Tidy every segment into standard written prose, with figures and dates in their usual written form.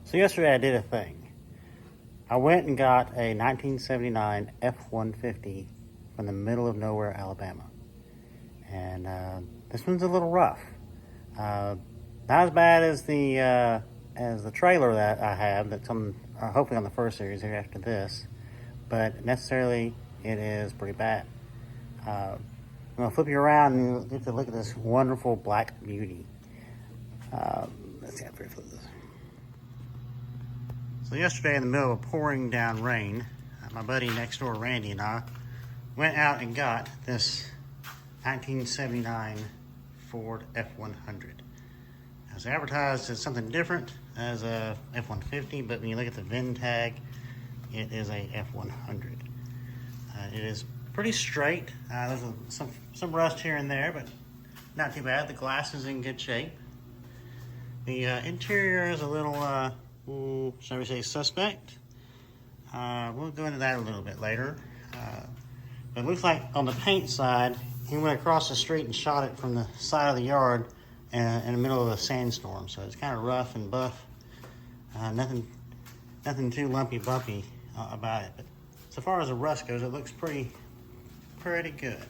So yesterday I did a thing. I went and got a 1979 F-150 from the middle of nowhere, Alabama. And this one's a little rough. Not as bad as the trailer that I have that's on, hopefully on the first series here after this, but necessarily it is pretty bad. I'm going to flip you around and you get to look at this wonderful black beauty. Let's see how to flip this. So yesterday in the middle of pouring down rain, my buddy next door, Randy, and I went out and got this 1979 Ford F100. It was advertised as something different as a F-150, but when you look at the VIN tag, it is a F-100. It is pretty straight. There's some rust here and there, but not too bad. The glass is in good shape. The interior is a little, shall we say, suspect. We'll go into that a little bit later. But it looks like on the paint side, he went across the street and shot it from the side of the yard in the middle of a sandstorm. So it's kind of rough and buff. Nothing too lumpy bumpy about it. But so far as the rust goes, it looks pretty good.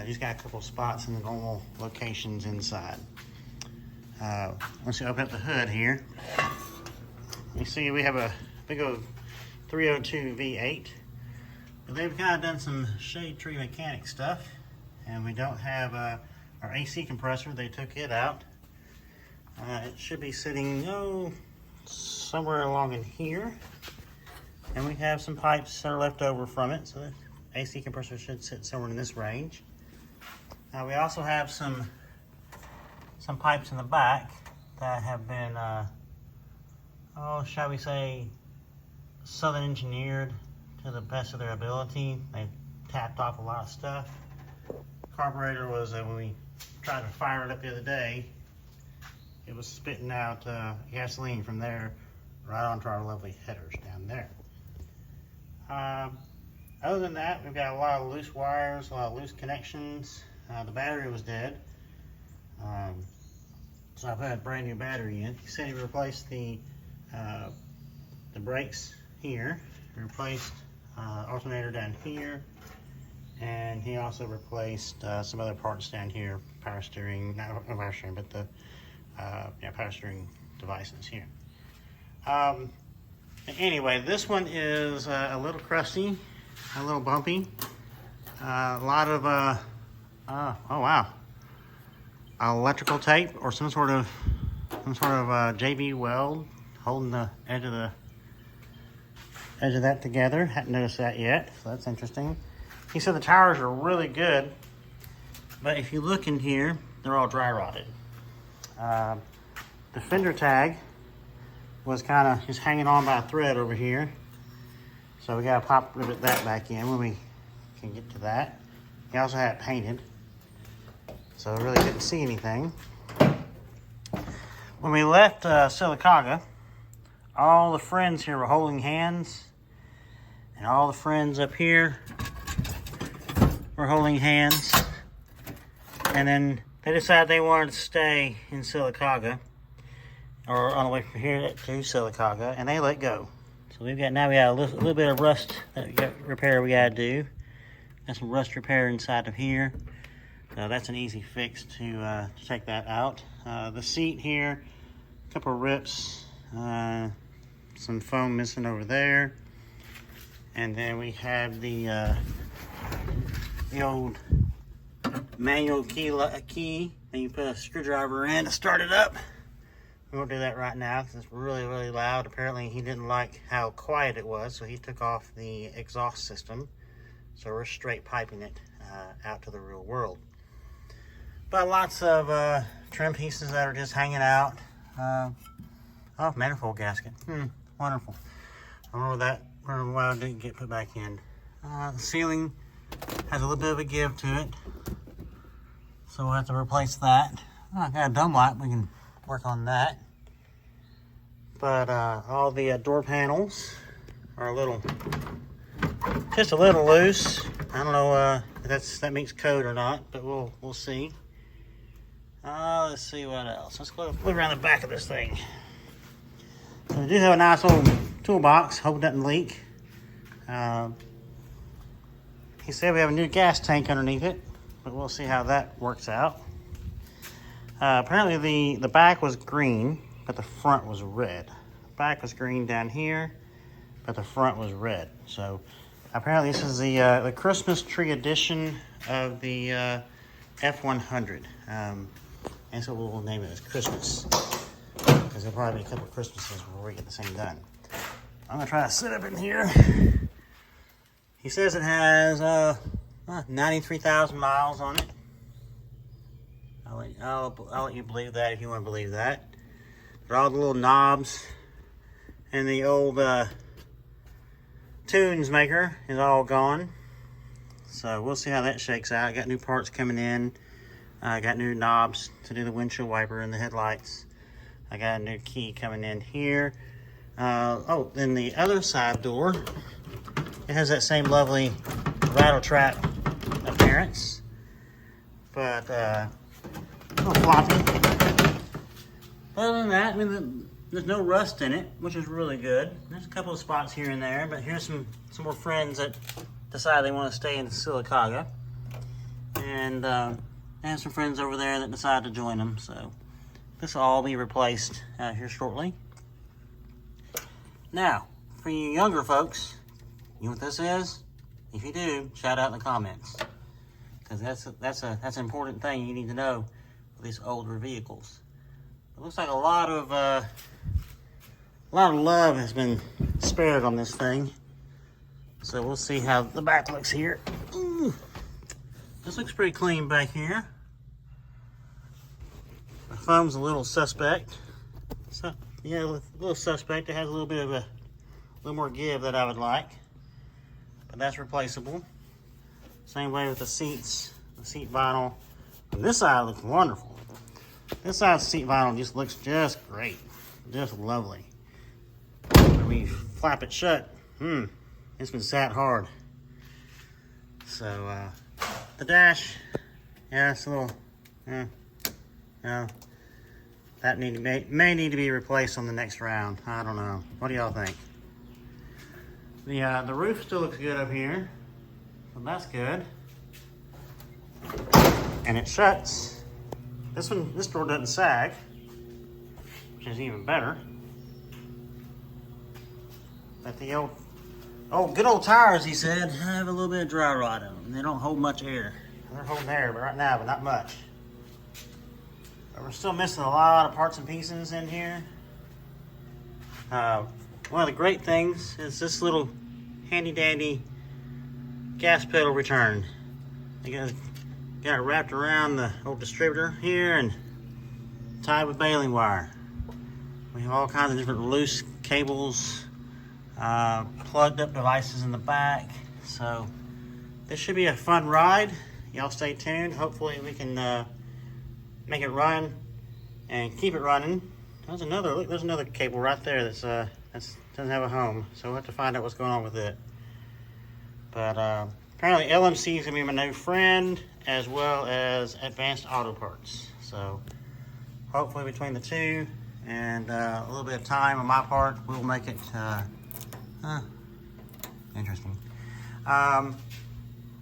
Just got a couple spots in the normal locations inside. Once you open up the hood here, you see we have a big old 302 V8. But they've kind of done some shade tree mechanic stuff, and we don't have our AC compressor. They took it out. It should be sitting somewhere along in here, and we have some pipes that are left over from it, so the AC compressor should sit somewhere in this range. We also have some pipes in the back that have been shall we say, southern engineered to the best of their ability. They tapped off a lot of stuff. Carburetor was, when we tried to fire it up the other day, it was spitting out gasoline from there right onto our lovely headers down there. Other than that, we've got a lot of loose wires, a lot of loose connections. The battery was dead, so I put a brand new battery in. He said he replaced the brakes here, replaced alternator down here, and he also replaced some other parts down here, power steering, not power steering, but the power steering devices here. Anyway, this one is a little crusty, a little bumpy, a lot of oh wow, electrical tape or some sort of JB weld holding the edge of that together. Hadn't noticed that yet, so that's interesting. He said the tires are really good, but if you look in here, they're all dry rotted. The fender tag was kind of just hanging on by a thread over here, so we got to pop rivet that back in when we can get to that. He also had it painted, so I really couldn't see anything. When we left Sylacauga, all the friends here were holding hands, and all the friends up here were holding hands. And then they decided they wanted to stay in Sylacauga, or on the way from here to Sylacauga, and they let go. So we got a little bit of rust repair we got to do. Got some rust repair inside of here. So that's an easy fix to take that out. The seat here, a couple of rips, some foam missing over there, and then we have the old manual key and you put a screwdriver in to start it up. We won't do that right now because it's really loud. Apparently he didn't like how quiet it was, so he took off the exhaust system, so we're straight piping it out to the real world. But lots of trim pieces that are just hanging out. Manifold gasket. Wonderful. I don't know why it didn't get put back in. The ceiling has a little bit of a give to it, so we'll have to replace that. I got a dome light, we can work on that. But all the door panels are just a little loose. I don't know if that meets code or not, but we'll see. Let's see what else. Let's go look around the back of this thing. So we do have a nice old toolbox. Hope it doesn't leak. He said we have a new gas tank underneath it, but we'll see how that works out. Apparently the back was green, but the front was red. The back was green down here, but the front was red. So apparently this is the Christmas tree edition of the F100. And so we'll name it as Christmas, because there'll probably be a couple of Christmases before we get this thing done. I'm gonna try to sit up in here. He says it has 93,000 miles on it. I'll let you believe that if you want to believe that. But all the little knobs and the old tunes maker is all gone. So we'll see how that shakes out. I got new parts coming in. I got new knobs to do the windshield wiper and the headlights. I got a new key coming in here. Oh, then the other side door, it has that same lovely rattle trap appearance, but a little floppy. Other than that, I mean, there's no rust in it, which is really good. There's a couple of spots here and there, but here's some more friends that decide they want to stay in Sylacauga, and I have some friends over there that decide to join them. So this will all be replaced here shortly. Now, for you younger folks, you know what this is? If you do, shout out in the comments, because that's an important thing you need to know with these older vehicles. It looks like a lot of love has been spared on this thing. So we'll see how the back looks here. Ooh, this looks pretty clean back here. The foam's a little suspect. So yeah, a little suspect. It has a little bit of a little more give that I would like, but that's replaceable. Same way with the seats, the seat vinyl. On this side looks wonderful. This side seat vinyl just looks just great, just lovely. When we flap it shut, it's been sat hard. So the dash, yeah, it's a little, that may need to be replaced on the next round. I don't know. What do y'all think? The roof still looks good up here, so that's good. And it shuts. This door doesn't sag, which is even better. But the good old tires, he said, have a little bit of dry rot in them. They don't hold much air. They're holding air, but right now, but not much. But we're still missing a lot of parts and pieces in here. One of the great things is this little handy dandy gas pedal return. You got it wrapped around the old distributor here and tied with baling wire. We have all kinds of different loose cables, plugged up devices in the back. So this should be a fun ride. Y'all stay tuned. Hopefully we can make it run and keep it running. There's another cable right there that's doesn't have a home, so we'll have to find out what's going on with it. But apparently LMC is gonna be my new friend, as well as Advanced Auto Parts. So hopefully between the two and a little bit of time on my part, we'll make it interesting.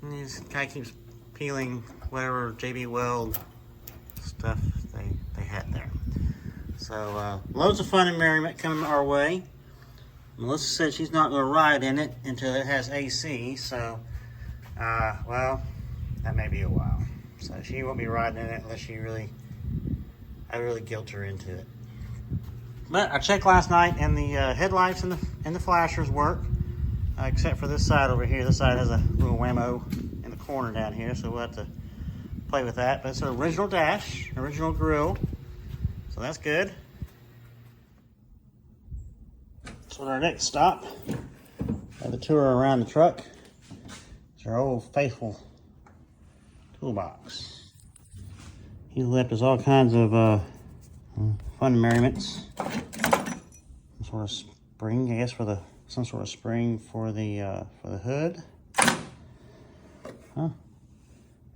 This guy keeps peeling whatever JB Weld stuff they had there. So loads of fun and merriment coming our way. Melissa said she's not going to ride in it until it has AC, so well, that may be a while. So she won't be riding in it unless I really guilt her into it. But I checked last night, and the headlights and the flashers work, except for this side over here. This side has a little whammo in the corner down here, so we'll have to play with that. But it's an original dash, original grille, so that's good. So our next stop of the tour around the truck is our old faithful toolbox. He left us all kinds of fun merriments. Some sort of spring, I guess, some sort of spring for the hood. Huh?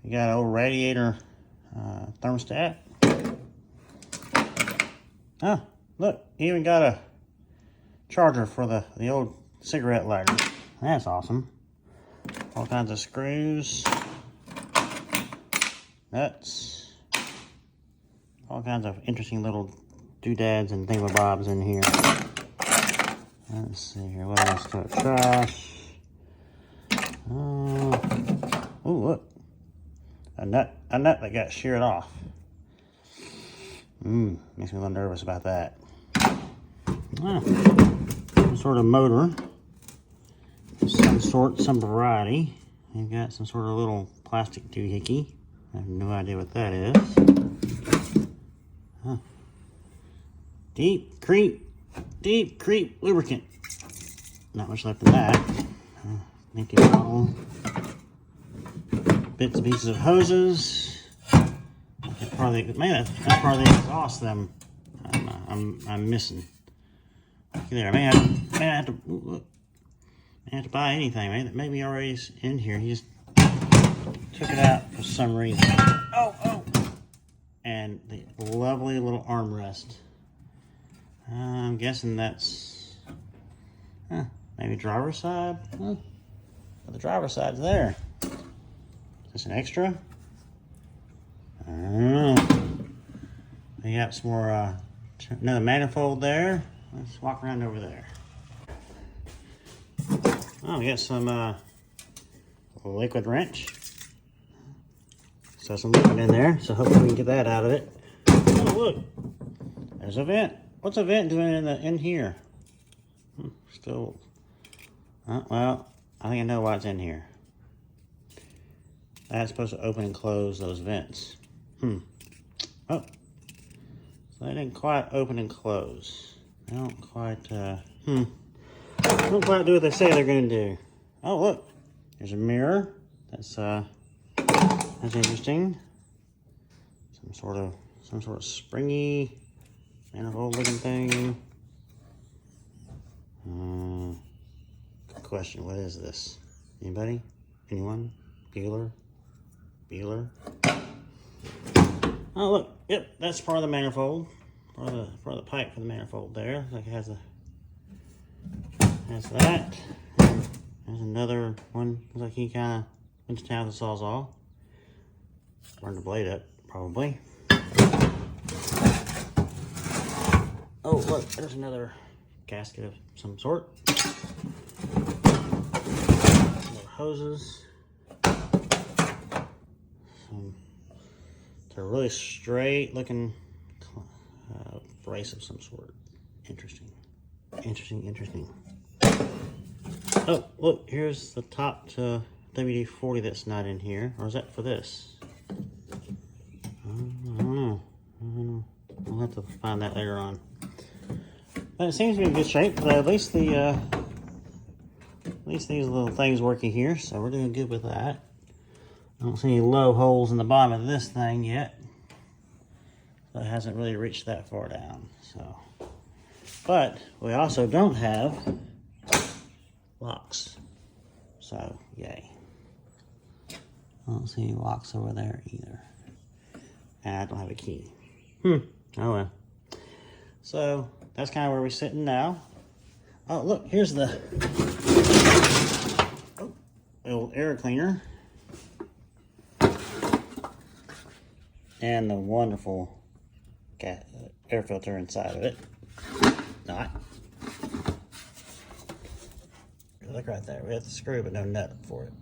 You got an old radiator thermostat. Oh, look, you even got charger for the old cigarette lighter. That's awesome. All kinds of screws, nuts, all kinds of interesting little doodads and thingamabobs in here. Let's see here, what else to it? Trash. Oh, look. A nut that got sheared off. Makes me a little nervous about that. Some sort of motor. Some sort, some variety. You've got some sort of little plastic doohickey. I have no idea what that is. Deep creep lubricant. Not much left in that. Making all bits and pieces of hoses. That's part of the exhaust them I'm missing. There, I may have to buy anything. Maybe already is in here. He just took it out for some reason. Oh! And the lovely little armrest. I'm guessing that's maybe driver's side. Well, the driver's side's there. Is this an extra? I don't know. We got some more, another manifold there. Let's walk around over there. Oh, we got some liquid wrench. So some liquid in there, so hopefully we can get that out of it. Oh, look, there's a vent. What's a vent doing in here? Still, well, I think I know why it's in here. That's supposed to open and close those vents. Oh, so they didn't quite open and close. They don't quite, don't quite do what they say they're going to do. Oh, look, there's a mirror. That's interesting. Some sort of springy manifold looking thing. Good question. What is this? Anybody? Anyone? Bueller? Oh, look. Yep, that's part of the manifold. Part of the pipe for the manifold there. Like it has that. There's another one. Looks like he kind of went to town with the Sawzall. Burned the blade up, probably. Oh, look, there's another gasket of some sort. Some more hoses. They're really straight looking brace of some sort. Interesting. Oh, look, here's the top to WD-40 that's not in here. Or is that for this? I don't know. We'll have to find that later on. But it seems to be in good shape. But at least these little things working here, so we're doing good with that. I don't see any low holes in the bottom of this thing yet. So it hasn't really reached that far down. So, but we also don't have locks. So, yay. I don't see any locks over there either. And I don't have a key. Oh well. So, that's kind of where we're sitting now. Oh, look, here's the old air cleaner. And the wonderful air filter inside of it. Not. Look right there. We have the screw, but no nut for it.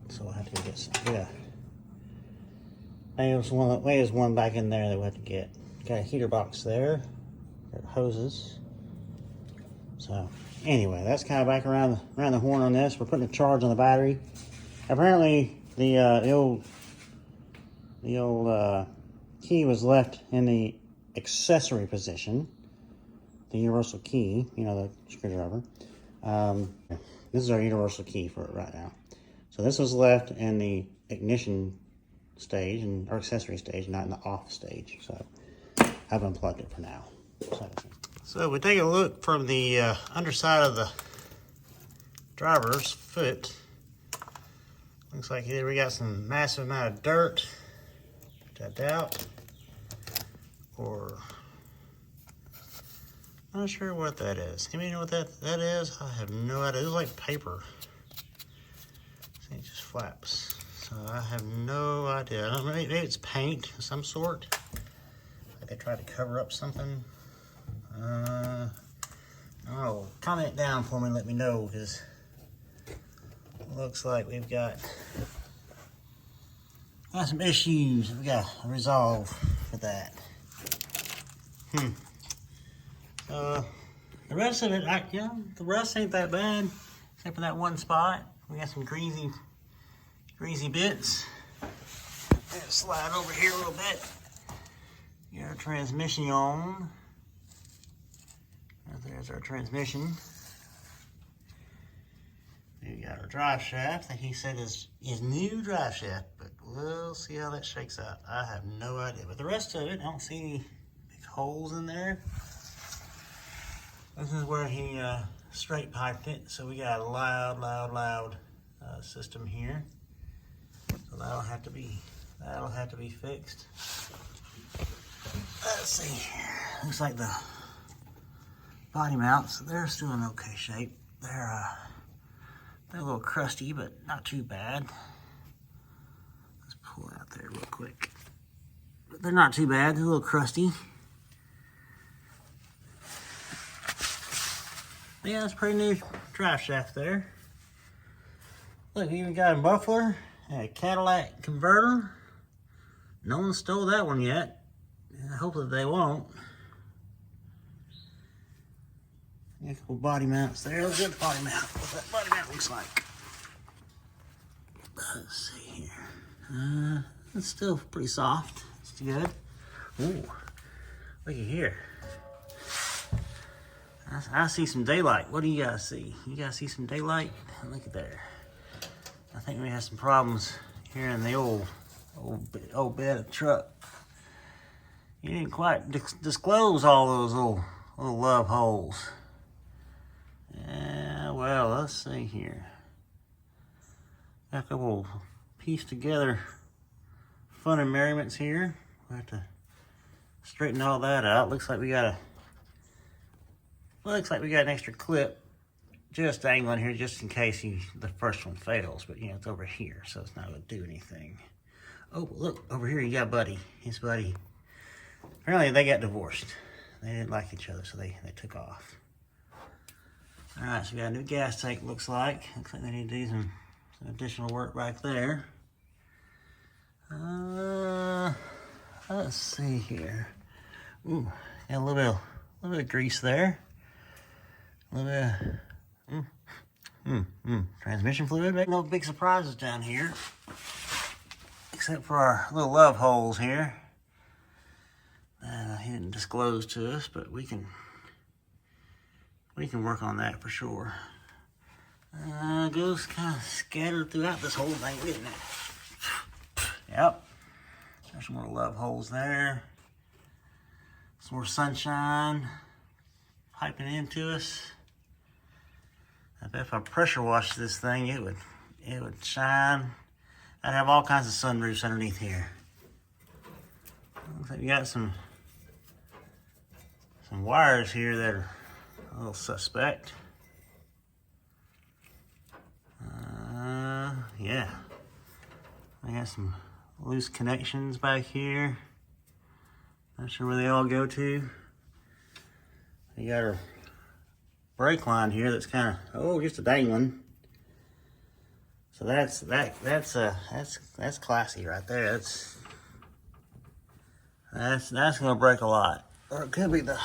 So we'll have to get some. Yeah. There's one back in there that we'll have to get. Got a heater box there. Got hoses. So anyway, that's kind of back around the horn on this. We're putting a charge on the battery. Apparently, the old key was left in the accessory position. The universal key, you know, the screwdriver. This is our universal key for it right now. So this was left in the ignition stage or accessory stage, not in the off stage. So I've unplugged it for now. So we take a look from the underside of the driver's foot. Looks like either we got some massive amount of dirt, which I doubt, or Not sure what that is. Anybody know what that is? I have no idea. It's like paper. See, it just flaps. So I have no idea. I don't know, maybe it's paint of some sort. Like they tried to cover up something. Oh, comment down for me and let me know, because it looks like we've got some issues we got to resolve for that. The rest of it, the rest ain't that bad, except for that one spot. We got some greasy bits. Let's slide over here a little bit. Get our transmission on. There's our transmission. We got our drive shaft that he said is new drive shaft, but we'll see how that shakes out. I have no idea. But the rest of it, I don't see any big holes in there. This is where he straight piped it, so we got a loud system here. So that'll have to be fixed. Let's see. Looks like the body mounts, they're still in okay shape. They're a little crusty, but not too bad. Let's pull it out there real quick. But they're not too bad. They're a little crusty. Yeah, it's a pretty new drive shaft there. Look, we even got a muffler and a Cadillac converter. No one stole that one yet. Hopefully they won't. Got a couple body mounts there. Let's get the body mount. What that body mount looks like. Let's see here. It's still pretty soft. It's good. Ooh, look at here. I see some daylight. What do you guys see? You guys see some daylight? Look at there. I think we have some problems here in the old bed of the truck. You didn't quite disclose all those little love holes. Yeah, well, let's see here. Got a couple pieced together fun and merriments here. We'll have to straighten all that out. Looks like we got an extra clip just dangling here, just in case the first one fails. But you know, it's over here, so it's not going to do anything. Oh, look over here. You got Buddy. His buddy. Apparently, they got divorced. They didn't like each other, so they took off. All right, so we got a new gas tank. Looks like they need to do some additional work back there. Let's see here. Ooh, got a little bit of grease there. A little bit of transmission fluid. No big surprises down here, except for our little love holes here. He didn't disclose to us, but we can work on that for sure. Goes kind of scattered throughout this whole thing, isn't it? Yep. There's some more love holes there. Some more sunshine piping into us. I bet if I pressure washed this thing, it would shine. I'd have all kinds of sunroofs underneath here. Looks like we got some wires here that are a little suspect. Yeah. We got some loose connections back here. Not sure where they all go to. We got our brake line here that's kind of just a dangling. So that's classy right there. That's gonna break a lot. Or it could be the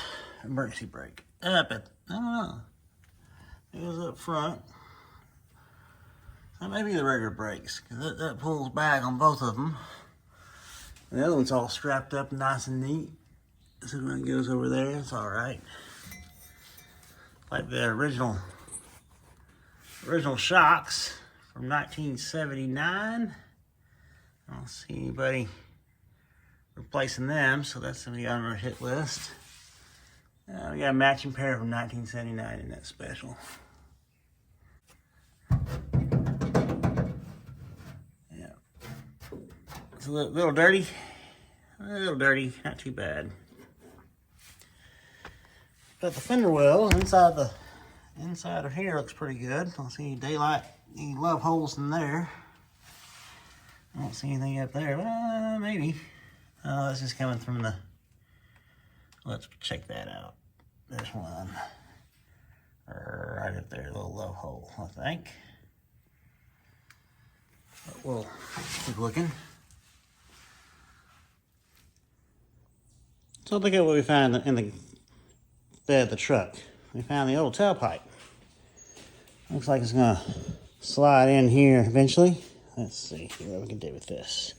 emergency brake. I don't know. It was up front. That may be the regular brakes, because that pulls back on both of them. And the other one's all strapped up nice and neat. So when it goes over there, it's all right. Like the original shocks from 1979. I don't see anybody replacing them, so that's something on our hit list. We got a matching pair from 1979 in that special. Yeah, it's a little dirty, not too bad. But the fender well inside of here looks pretty good. I don't see any daylight, any love holes in there. I don't see anything up there. Maybe. Oh, this is coming from the. Let's check that out. There's one right up there, a little love hole, I think. But we'll keep looking. So look at what we found in the bed of the truck. We found the old tailpipe. Looks like it's gonna slide in here eventually. Let's see what we can do with this.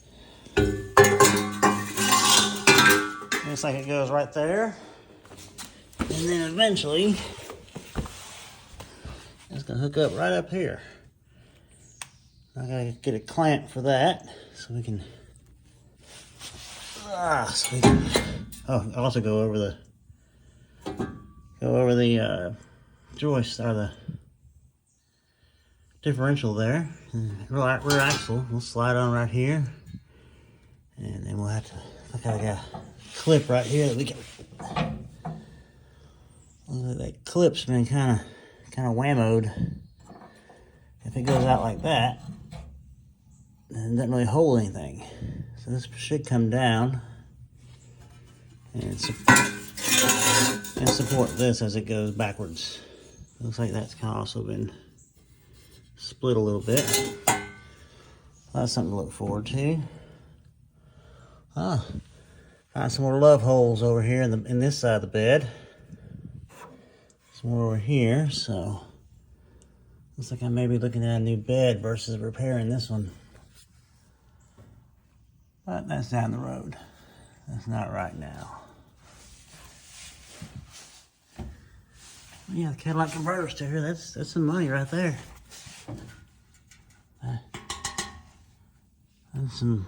Looks like it goes right there. And then eventually, it's gonna hook up right up here. I gotta get a clamp for that so we can, also go over the joist or the differential there. Rear axle will slide on right here, and then we'll have to look at a clip right here that we can. That clip's been kind of whammoed. If it goes out like that, then it doesn't really hold anything. So this should come down and support this as it goes backwards. Looks like that's kind of also been split a little bit. That's something to look forward to. Find some more love holes over here in this side of the bed. Some more over here, so looks like I may be looking at a new bed versus repairing this one. But that's down the road. That's not right now. Yeah, the Cadillac converter still here. That's some money right there. That's some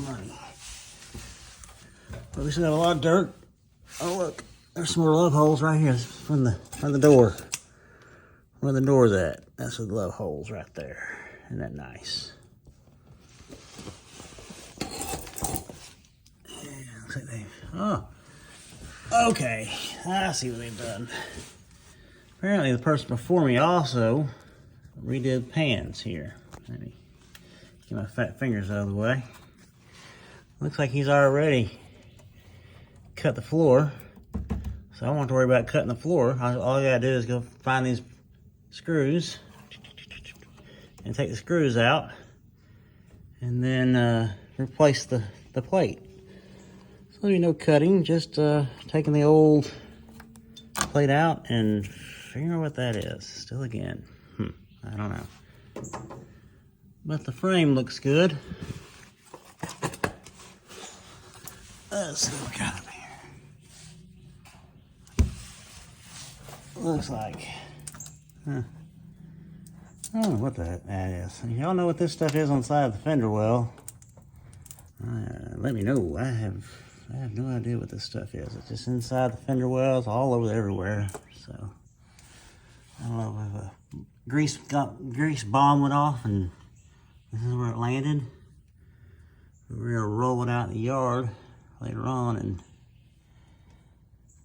money. But we still got a lot of dirt. Oh look, there's some more love holes right here from the door. Where the door's at. That's the love holes right there. Isn't that nice? Yeah, looks like okay. I see what they've done. Apparently the person before me also redid pans here. Let me get my fat fingers out of the way. Looks like he's already cut the floor. So I don't have to worry about cutting the floor. All I gotta do is go find these screws and take the screws out and then replace the plate. So there'll be no cutting, just taking the old plate out and figuring out what that is. Still again, I don't know. But the frame looks good. Let's see what we got up here. Looks like, I don't know what that is. Y'all know what this stuff is on the side of the fender well. Let me know. I have no idea what this stuff is. It's just inside the fender well. It's all over everywhere. So I don't know if a grease bomb went off and this is where it landed. We're gonna roll it out in the yard later on and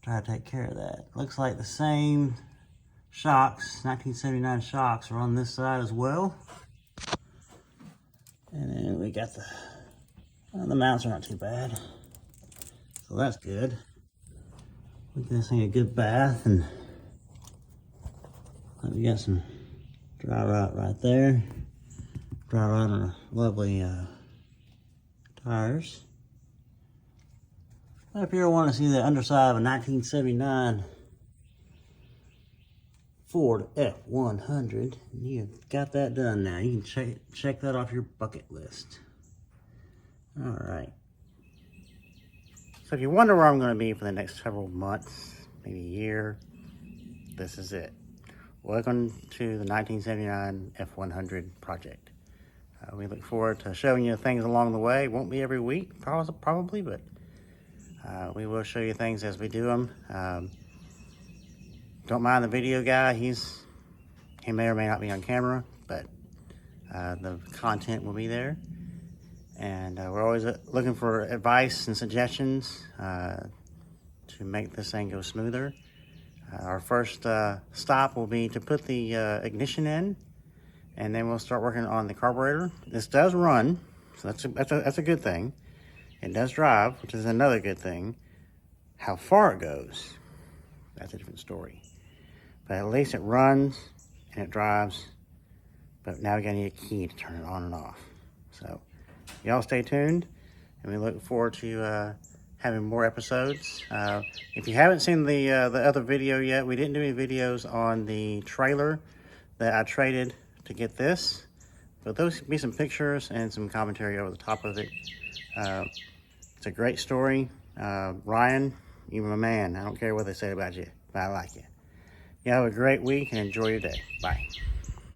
try to take care of that. Looks like the same shocks, 1979 shocks, are on this side as well. And then we got the mounts are not too bad, so that's good. We give this thing a good bath, and we got some dry rot right there. Dry rot on our lovely tires. If you ever want to see the underside of a 1979 Ford F100, you've got that done now. You can check that off your bucket list. All right. So if you wonder where I'm going to be for the next several months, maybe a year, this is it. Welcome to the 1979 F100 project. We look forward to showing you things along the way. It won't be every week, probably, but we will show you things as we do them. Don't mind the video guy. He may or may not be on camera, but the content will be there. And we're always looking for advice and suggestions to make this thing go smoother. Our first stop will be to put the ignition in, and then we'll start working on the carburetor. This does run, so that's a good thing. It does drive, which is another good thing. How far it goes, that's a different story. But at least it runs and it drives. But now we're gonna need a key to turn it on and off. So y'all stay tuned, and we look forward to having more episodes. If you haven't seen the other video yet, we didn't do any videos on the trailer that I traded to get this, but those be some pictures and some commentary over the top of it. It's a great story. Ryan, you're my man. I don't care what they say about you, but I like you. You have a great week and enjoy your day. Bye.